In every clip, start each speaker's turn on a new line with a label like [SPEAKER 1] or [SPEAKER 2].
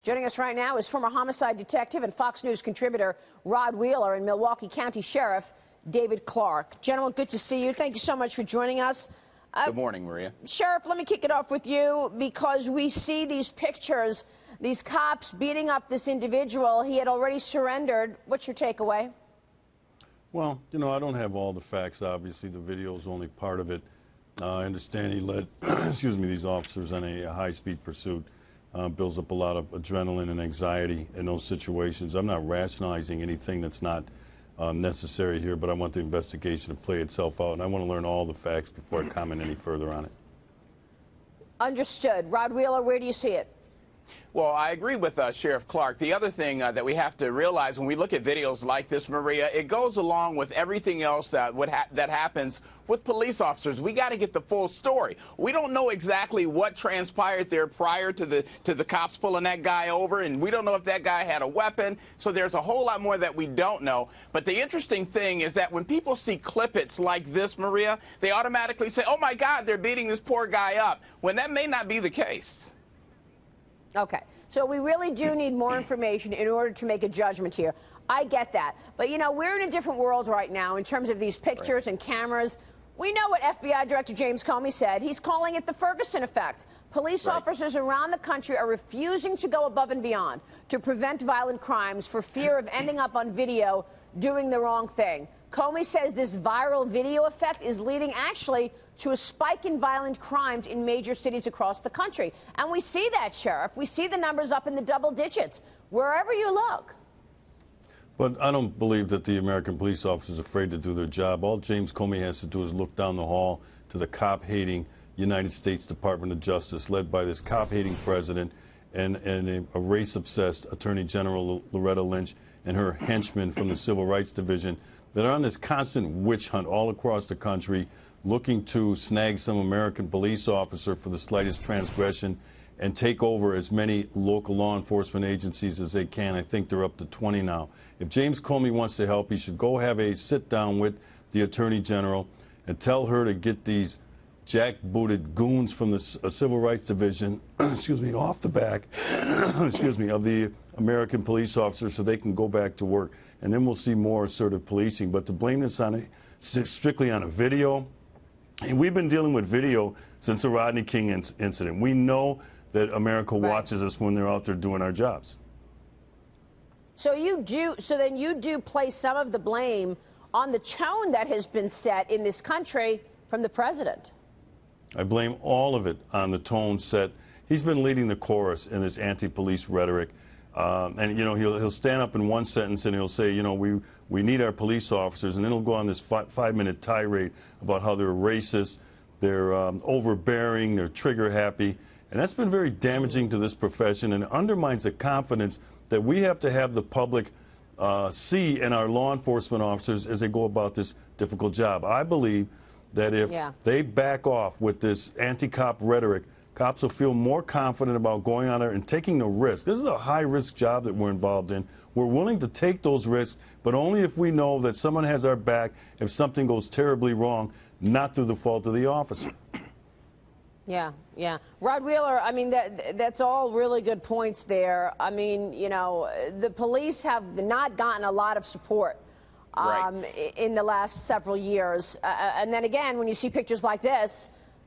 [SPEAKER 1] Joining us right now is former homicide detective and Fox News contributor Rod Wheeler and Milwaukee County Sheriff David Clarke. Gentlemen, good to see you. Thank you so much for joining us.
[SPEAKER 2] Good morning, Maria.
[SPEAKER 1] Sheriff, let me kick it off with you because we see these pictures, these cops beating up this individual. He had already surrendered. What's your takeaway?
[SPEAKER 3] Well, you know, I don't have all the facts, obviously. The video is only part of it. I understand he led, these officers on a high-speed pursuit. Builds up a lot of adrenaline and anxiety in those situations. I'm not rationalizing anything that's not necessary here, but I want the investigation to play itself out, and I want to learn all the facts before I comment any further on it.
[SPEAKER 1] Understood. Rod Wheeler, where do you see it?
[SPEAKER 2] Well, I agree with Sheriff Clarke. The other thing that we have to realize when we look at videos like this, Maria, it goes along with everything else that happens with police officers. We got to get the full story. We don't know exactly what transpired there prior to the cops pulling that guy over, and we don't know if that guy had a weapon. So there's a whole lot more that we don't know. But the interesting thing is that when people see clippets like this, Maria, they automatically say, oh, my God, they're beating this poor guy up, when that may not be the case.
[SPEAKER 1] Okay, so we really do need more information in order to make a judgment here. I get that. But, you know, we're in a different world right now in terms of these pictures and cameras. We know what FBI Director James Comey said. He's calling it the Ferguson effect. Police officers around the country are refusing to go above and beyond to prevent violent crimes for fear of ending up on video doing the wrong thing. Comey says this viral video effect is leading actually to a spike in violent crimes in major cities across the country. And we see that, Sheriff. We see the numbers up in the double digits wherever you look.
[SPEAKER 3] But I don't believe that the American police officers are afraid to do their job. All James Comey has to do is look down the hall to the cop-hating United States Department of Justice, led by this cop-hating president and a race-obsessed Attorney General Loretta Lynch and her henchmen from the Civil Rights Division that are on this constant witch hunt all across the country, looking to snag some American police officer for the slightest transgression and take over as many local law enforcement agencies as they can. I think they're up to 20 now. If James Comey wants to help, he should go have a sit-down with the Attorney General and tell her to get these jackbooted goons from the Civil Rights Division, off the back, of the American police officers so they can go back to work. And then we'll see more assertive policing. But to blame this on strictly on a video, and we've been dealing with video since the Rodney King incident. We know that America watches us when they're out there doing our jobs.
[SPEAKER 1] So then you do place some of the blame on the tone that has been set in this country from the president.
[SPEAKER 3] I blame all of it on the tone set. He's been leading the chorus in this anti-police rhetoric. And, you know, he'll stand up in one sentence and he'll say, you know, we need our police officers, and then he'll go on this five-minute tirade about how they're racist, they're overbearing, they're trigger-happy. And that's been very damaging to this profession and undermines the confidence that we have to have the public see in our law enforcement officers as they go about this difficult job. I believe that if they back off with this anti-cop rhetoric, cops will feel more confident about going out there and taking the risk. This is a high-risk job that we're involved in. We're willing to take those risks, but only if we know that someone has our back if something goes terribly wrong, not through the fault of the officer.
[SPEAKER 1] Yeah. Rod Wheeler, I mean, that's all really good points there. I mean, you know, the police have not gotten a lot of support in the last several years. And then again, when you see pictures like this,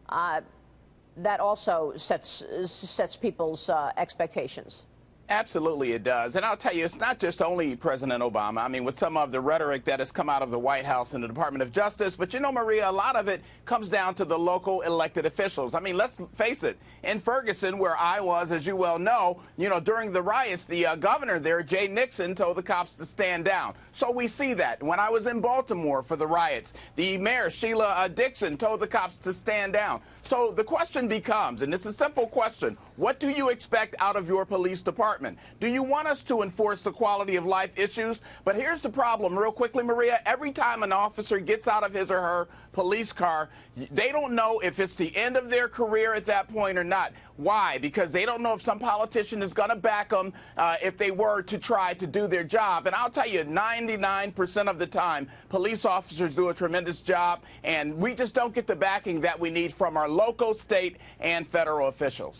[SPEAKER 1] that also sets people's expectations.
[SPEAKER 2] Absolutely it does. And I'll tell you, it's not just only President Obama. I mean, with some of the rhetoric that has come out of the White House and the Department of Justice. But, you know, Maria, a lot of it comes down to the local elected officials. I mean, let's face it. In Ferguson, where I was, as you well know, during the riots, the governor there, Jay Nixon, told the cops to stand down. So we see that. When I was in Baltimore for the riots, the mayor, Sheila Dixon, told the cops to stand down. So the question becomes, and it's a simple question, what do you expect out of your police department? Do you want us to enforce the quality of life issues? But here's the problem, real quickly, Maria. Every time an officer gets out of his or her police car, they don't know if it's the end of their career at that point or not. Why? Because they don't know if some politician is going to back them if they were to try to do their job. And I'll tell you, 99% of the time, police officers do a tremendous job, and we just don't get the backing that we need from our local, state, and federal officials.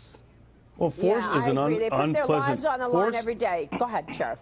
[SPEAKER 3] Well, force
[SPEAKER 1] yeah,
[SPEAKER 3] is an
[SPEAKER 1] I agree. They put their
[SPEAKER 3] unpleasant
[SPEAKER 1] lives on the line every day. Go ahead, Sheriff.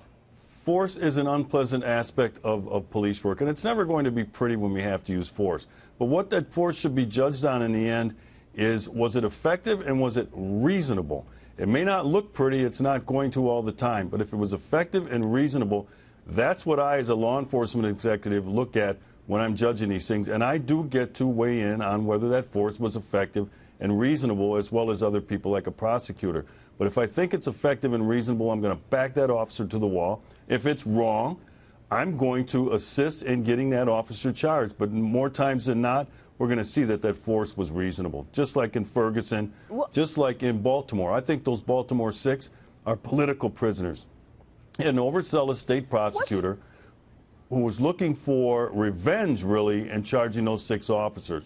[SPEAKER 3] Force is an unpleasant aspect of police work, and it's never going to be pretty when we have to use force. But what that force should be judged on in the end is, was it effective and was it reasonable? It may not look pretty, it's not going to all the time, but if it was effective and reasonable, that's what I, as a law enforcement executive, look at when I'm judging these things, and I do get to weigh in on whether that force was effective and reasonable, as well as other people like a prosecutor. But if I think it's effective and reasonable, I'm going to back that officer to the wall. If it's wrong, I'm going to assist in getting that officer charged. But more times than not, we're going to see that that force was reasonable. Just like in Ferguson, just like in Baltimore. I think those Baltimore 6 are political prisoners. An overzealous state prosecutor who was looking for revenge, really, and charging those 6 officers.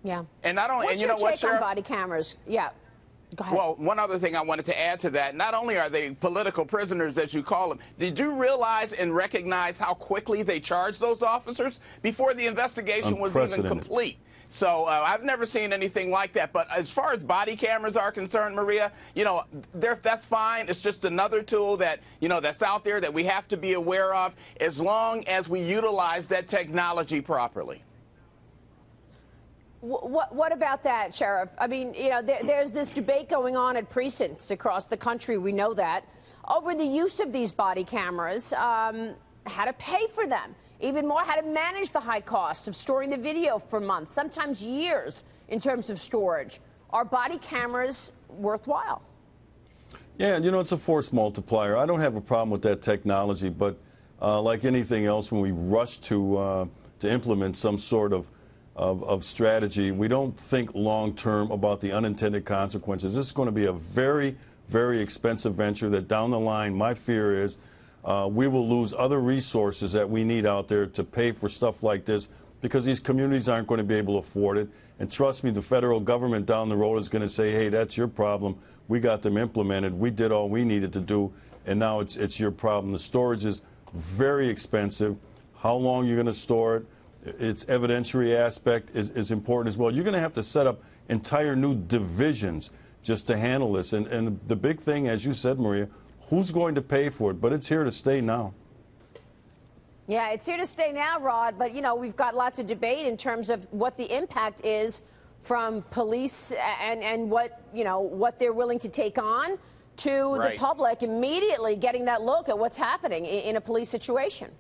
[SPEAKER 1] Yeah.
[SPEAKER 2] And not only,
[SPEAKER 1] What's
[SPEAKER 2] and you know
[SPEAKER 1] your
[SPEAKER 2] what,
[SPEAKER 1] take on
[SPEAKER 2] Sheriff?
[SPEAKER 1] body cameras? Yeah. Go ahead.
[SPEAKER 2] Well, one other thing I wanted to add to that, not only are they political prisoners, as you call them, did you realize and recognize how quickly they charged those officers before the investigation was even complete? So I've never seen anything like that. But as far as body cameras are concerned, Maria, you know, that's fine. It's just another tool that, you know, that's out there that we have to be aware of, as long as we utilize that technology properly.
[SPEAKER 1] What about that, Sheriff? I mean, you know, there's this debate going on at precincts across the country, we know that, over the use of these body cameras, how to pay for them, even more how to manage the high cost of storing the video for months, sometimes years in terms of storage. Are body cameras worthwhile?
[SPEAKER 3] Yeah, you know, it's a force multiplier. I don't have a problem with that technology, but like anything else, when we rush to implement some sort of strategy, we don't think long-term about the unintended consequences. This is going to be a very, very expensive venture that down the line, my fear is we will lose other resources that we need out there to pay for stuff like this, because these communities aren't going to be able to afford it. And trust me, the federal government down the road is going to say, hey, that's your problem. We got them implemented. We did all we needed to do, and now it's your problem. The storage is very expensive. How long you're going to store it? Its evidentiary aspect is important as well. You're going to have to set up entire new divisions just to handle this. And the big thing, as you said, Maria, who's going to pay for it? But it's here to stay now.
[SPEAKER 1] Yeah, it's here to stay now, Rod. But, you know, we've got lots of debate in terms of what the impact is from police and what, you know, what they're willing to take on to the public immediately getting that look at what's happening in a police situation.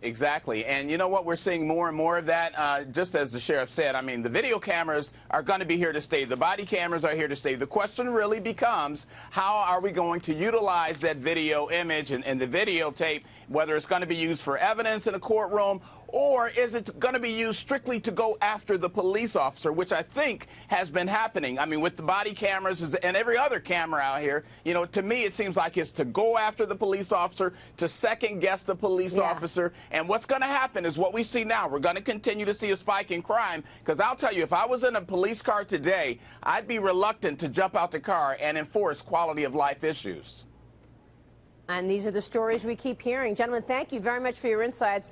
[SPEAKER 2] Exactly. And you know what? We're seeing more and more of that. Just as the sheriff said, I mean, the video cameras are going to be here to stay. The body cameras are here to stay. The question really becomes, how are we going to utilize that video image and the videotape, whether it's going to be used for evidence in a courtroom, or is it going to be used strictly to go after the police officer, which I think has been happening. I mean, with the body cameras and every other camera out here, you know, to me it seems like it's to go after the police officer, to second-guess the police officer. And what's going to happen is what we see now. We're going to continue to see a spike in crime, because I'll tell you, if I was in a police car today, I'd be reluctant to jump out the car and enforce quality of life issues.
[SPEAKER 1] And these are the stories we keep hearing. Gentlemen, thank you very much for your insights.